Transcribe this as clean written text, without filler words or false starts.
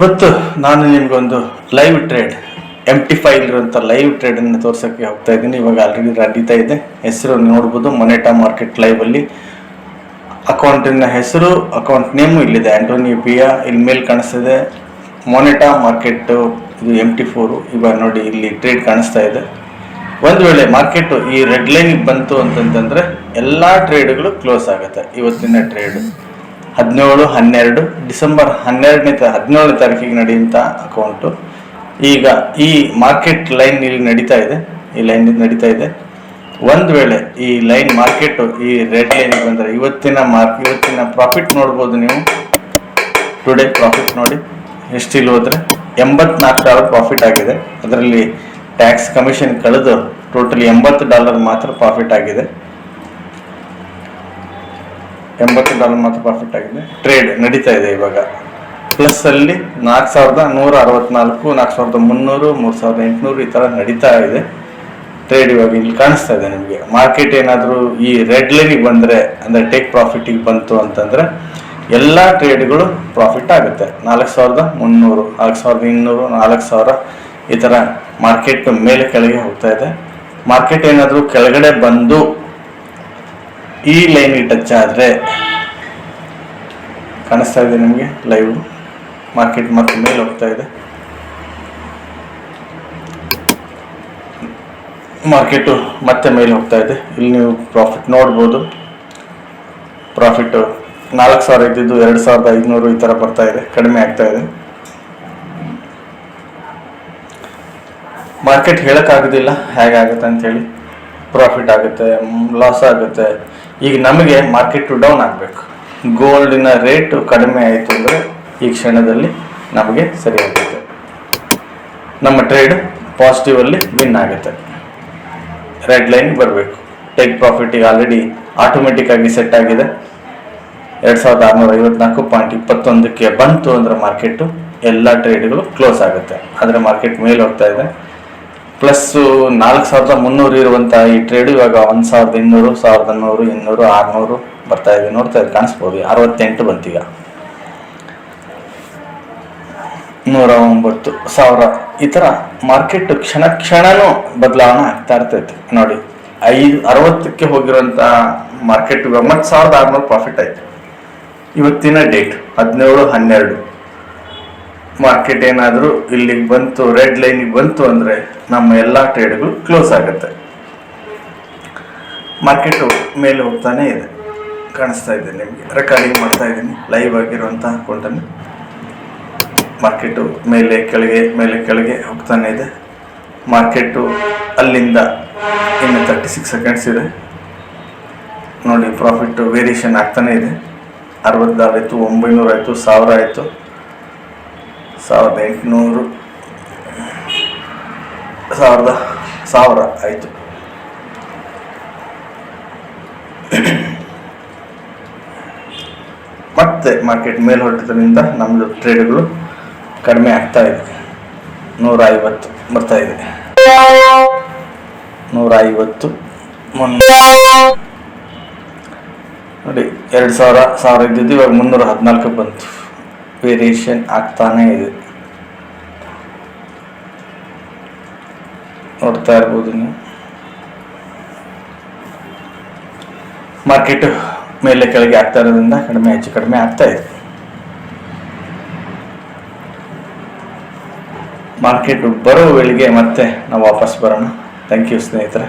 ಇವತ್ತು ನಾನು ನಿಮ್ಗೊಂದು ಲೈವ್ ಟ್ರೇಡ್ MT5 ಇರುವಂಥ ಲೈವ್ ಟ್ರೇಡನ್ನು ತೋರ್ಸೋಕ್ಕೆ ಹೋಗ್ತಾ ಇದ್ದೀನಿ. ಇವಾಗ ಆಲ್ರೆಡಿ ನಡೀತಾ ಇದೆ. ಹೆಸರು ನೋಡ್ಬೋದು, ಮೊನೆಟಾ ಮಾರ್ಕೆಟ್ ಲೈವ್ ಅಲ್ಲಿ ಅಕೌಂಟಿನ ಹೆಸರು, ಅಕೌಂಟ್ ನೇಮು ಇಲ್ಲಿದೆ, ಆಂಟೋನಿ ಪಿಯಾ. ಇಲ್ಲಿ ಮೇಲೆ ಕಾಣಿಸ್ತಿದೆ ಮೊನೆಟಾ ಮಾರ್ಕೆಟ್, ಇದು MT4. ಇವಾಗ ನೋಡಿ ಇಲ್ಲಿ ಟ್ರೇಡ್ ಕಾಣಿಸ್ತಾ ಇದೆ. ಒಂದು ವೇಳೆ ಮಾರ್ಕೆಟ್ ಈ ರೆಡ್ ಲೈನ್ ಬಂತು ಅಂತಂತಂದ್ರೆ ಎಲ್ಲಾ ಟ್ರೇಡ್ಗಳು ಕ್ಲೋಸ್ ಆಗುತ್ತೆ. ಇವತ್ತಿನ ಟ್ರೇಡ್ 17 ಡಿಸೆಂಬರ್ 17ನೇ ತಾರೀಕಿಗೆ ನಡೆಯುವಂಥ ಅಕೌಂಟು. ಈಗ ಈ ಮಾರ್ಕೆಟ್ ಲೈನ್ ಇಲ್ಲಿ ನಡೀತಾ ಇದೆ, ಈ ಲೈನ್ ನಡೀತಾ ಇದೆ. ಒಂದು ವೇಳೆ ಈ ಲೈನ್ ಮಾರ್ಕೆಟ್ ಈ ರೆಡ್ ಲೈನ್ ಬಂದರೆ ಇವತ್ತಿನ ಪ್ರಾಫಿಟ್ ನೋಡ್ಬೋದು ನೀವು. ಟುಡೇ ಪ್ರಾಫಿಟ್ ನೋಡಿ ಎಷ್ಟು ಇಲ್ಲಿ ಹೋದ್ರೆ 84,000 ಪ್ರಾಫಿಟ್ ಆಗಿದೆ. ಅದರಲ್ಲಿ ಟ್ಯಾಕ್ಸ್ ಕಮಿಷನ್ ಕಳೆದು ಟೋಟಲಿ $80 ಮಾತ್ರ ಪ್ರಾಫಿಟ್ ಆಗಿದೆ. $80 ಮಾತ್ರ ಪ್ರಾಫಿಟ್ ಆಗಿದೆ. ಟ್ರೇಡ್ ನಡೀತಾ ಇದೆ ಇವಾಗ. ಪ್ಲಸ್ ಅಲ್ಲಿ 4,164, 4,300, 3,800 ಈ ತರ ನಡೀತಾ ಇದೆ ಟ್ರೇಡ್. ಇವಾಗ ಇಲ್ಲಿ ಕಾಣಿಸ್ತಾ ಇದೆ ನಿಮಗೆ. ಮಾರ್ಕೆಟ್ ಏನಾದರೂ ಈ ರೆಡ್ ಲೈನಿಗೆ ಬಂದ್ರೆ ಅಂದ್ರೆ ಟೇಕ್ ಪ್ರಾಫಿಟಿಗೆ ಬಂತು ಅಂತಂದ್ರೆ ಎಲ್ಲಾ ಟ್ರೇಡ್ಗಳು ಪ್ರಾಫಿಟ್ ಆಗುತ್ತೆ. 4,300, 4,200, 4,000 ಈ ತರ ಮಾರ್ಕೆಟ್ ಮೇಲೆ ಕೆಳಗೆ ಹೋಗ್ತಾ ಇದೆ. ಮಾರ್ಕೆಟ್ ಏನಾದರೂ ಕೆಳಗಡೆ ಬಂದು ಈ ಲೈನ್ ಟಚ್ ಆದ್ರೆ ಕಾಣಿಸ್ತಾ ಇದೆ ನಿಮಗೆ ಲೈವ್. ಮಾರ್ಕೆಟ್ ಮತ್ತೆ ಮೇಲೆ ಹೋಗ್ತಾ ಇದೆ. ಮಾರ್ಕೆಟು ಮತ್ತೆ ಮೇಲೆ ಹೋಗ್ತಾ ಇದೆ. ಇಲ್ಲಿ ನೀವು ಪ್ರಾಫಿಟ್ ನೋಡ್ಬೋದು. ಪ್ರಾಫಿಟ್ 4,000 ಇದ್ದಿದ್ದು 2,500 ಈ ತರ ಬರ್ತಾ ಇದೆ, ಕಡಿಮೆ ಆಗ್ತಾ ಇದೆ. ಮಾರ್ಕೆಟ್ ಹೇಳಕ್ಕಾಗೋದಿಲ್ಲ ಹೇಗಾಗುತ್ತೆ ಅಂತ ಹೇಳಿ. ಪ್ರಾಫಿಟ್ ಆಗುತ್ತೆ, ಲಾಸ್ ಆಗುತ್ತೆ. ಈಗ ನಮಗೆ ಮಾರ್ಕೆಟ್ ಡೌನ್ ಆಗಬೇಕು. ಗೋಲ್ಡಿನ ರೇಟ್ ಕಡಿಮೆ ಆಯಿತು ಅಂದರೆ ಈ ಕ್ಷಣದಲ್ಲಿ ನಮಗೆ ಸರಿ ಆಗುತ್ತೆ. ನಮ್ಮ ಟ್ರೇಡ್ ಪಾಸಿಟಿವ್ ಅಲ್ಲಿ ವಿನ್ ಆಗುತ್ತೆ. ರೆಡ್ ಲೈನ್ ಬರಬೇಕು. ಟೇಕ್ ಪ್ರಾಫಿಟಿಗೆ ಆಲ್ರೆಡಿ ಆಟೋಮೆಟಿಕ್ ಆಗಿ ಸೆಟ್ ಆಗಿದೆ. 2,654.21ಕ್ಕೆ ಬಂತು ಅಂದ್ರೆ ಮಾರ್ಕೆಟು ಎಲ್ಲ ಟ್ರೇಡ್ಗಳು ಕ್ಲೋಸ್ ಆಗುತ್ತೆ. ಆದರೆ ಮಾರ್ಕೆಟ್ ಮೇಲೆ ಹೋಗ್ತಾ ಇದೆ. ಪ್ಲಸ್ 4,300 ಇರುವಂಥ ಈ ಟ್ರೇಡ್ ಇವಾಗ 1,200, 1,100, 200, 600 ಬರ್ತಾ ಇದೆ. ನೋಡ್ತಾ ಇದೆ, ಕಾಣಿಸ್ಬೋದು. 68 ಬಂತೀಗ. 109,000 ಈ ಥರ ಮಾರ್ಕೆಟ್ ಕ್ಷಣನೂ ಬದಲಾವಣೆ ಆಗ್ತಾ ಇರ್ತೈತೆ ನೋಡಿ. 60ಕ್ಕೆ ಹೋಗಿರುವಂಥ ಮಾರ್ಕೆಟ್ ಇವಾಗ ಮತ್ತೆ 1,600 ಪ್ರಾಫಿಟ್ ಆಯ್ತು. ಇವತ್ತಿನ ಡೇಟ್ 17/12. ಮಾರ್ಕೆಟ್ ಏನಾದರೂ ಇಲ್ಲಿಗೆ ಬಂತು, ರೆಡ್ ಲೈನಿಗೆ ಬಂತು ಅಂದರೆ ನಮ್ಮ ಎಲ್ಲ ಟ್ರೇಡ್ಗಳು ಕ್ಲೋಸ್ ಆಗುತ್ತೆ. ಮಾರ್ಕೆಟು ಮೇಲೆ ಹೋಗ್ತಾನೆ ಇದೆ, ಕಾಣಿಸ್ತಾ ಇದೆ ನಿಮಗೆ. ರೆಕಾರ್ಡಿಂಗ್ ಮಾಡ್ತಾ ಇದ್ದೀನಿ ಲೈವ್ ಆಗಿರುವಂಥ ಅಕೌಂಟನ್ನು. ಮಾರ್ಕೆಟು ಮೇಲೆ ಕೆಳಗೆ ಹೋಗ್ತಾನೆ ಇದೆ. ಮಾರ್ಕೆಟು ಅಲ್ಲಿಂದ ಇನ್ನು 36 ಸೆಕೆಂಡ್ಸ್ ಇದೆ ನೋಡಿ. ಪ್ರಾಫಿಟ್ ವೇರಿಯೇಷನ್ ಆಗ್ತಾನೆ ಇದೆ. 60 ಆಯಿತು, 900 ಆಯಿತು, 1,000 ಆಯಿತು, 1,800, 1,000 ಆಯಿತು. ಮತ್ತೆ ಮಾರ್ಕೆಟ್ ಮೇಲೆ ಹೊರಟಿದ್ರಿಂದ ನಮ್ಮದು ಟ್ರೇಡ್ಗಳು ಕಡಿಮೆ ಆಗ್ತಾ ಇದೆ. 150 ಬರ್ತಾ ಇದೆ. 150 ನೋಡಿ. 2,000 ಇದ್ದಿದ್ದು ಇವಾಗ 314 ಬಂತು. ವೇರಿಯೇಷನ್ ಆಗ್ತಾನೆ ಇದೆ, ನೋಡ್ತಾ ಇರ್ಬೋದು ನೀವು. ಮಾರ್ಕೆಟ್ ಮೇಲೆ ಕೆಳಗೆ ಆಗ್ತಾ ಇರೋದ್ರಿಂದ ಹೆಚ್ಚು ಕಡಿಮೆ ಆಗ್ತಾ ಇದೆ. ಮಾರ್ಕೆಟ್ ಬರೋ ವೇಳೆಗೆ ಮತ್ತೆ ನಾವು ವಾಪಸ್ ಬರೋಣ. ಥ್ಯಾಂಕ್ ಯು ಸ್ನೇಹಿತರೆ.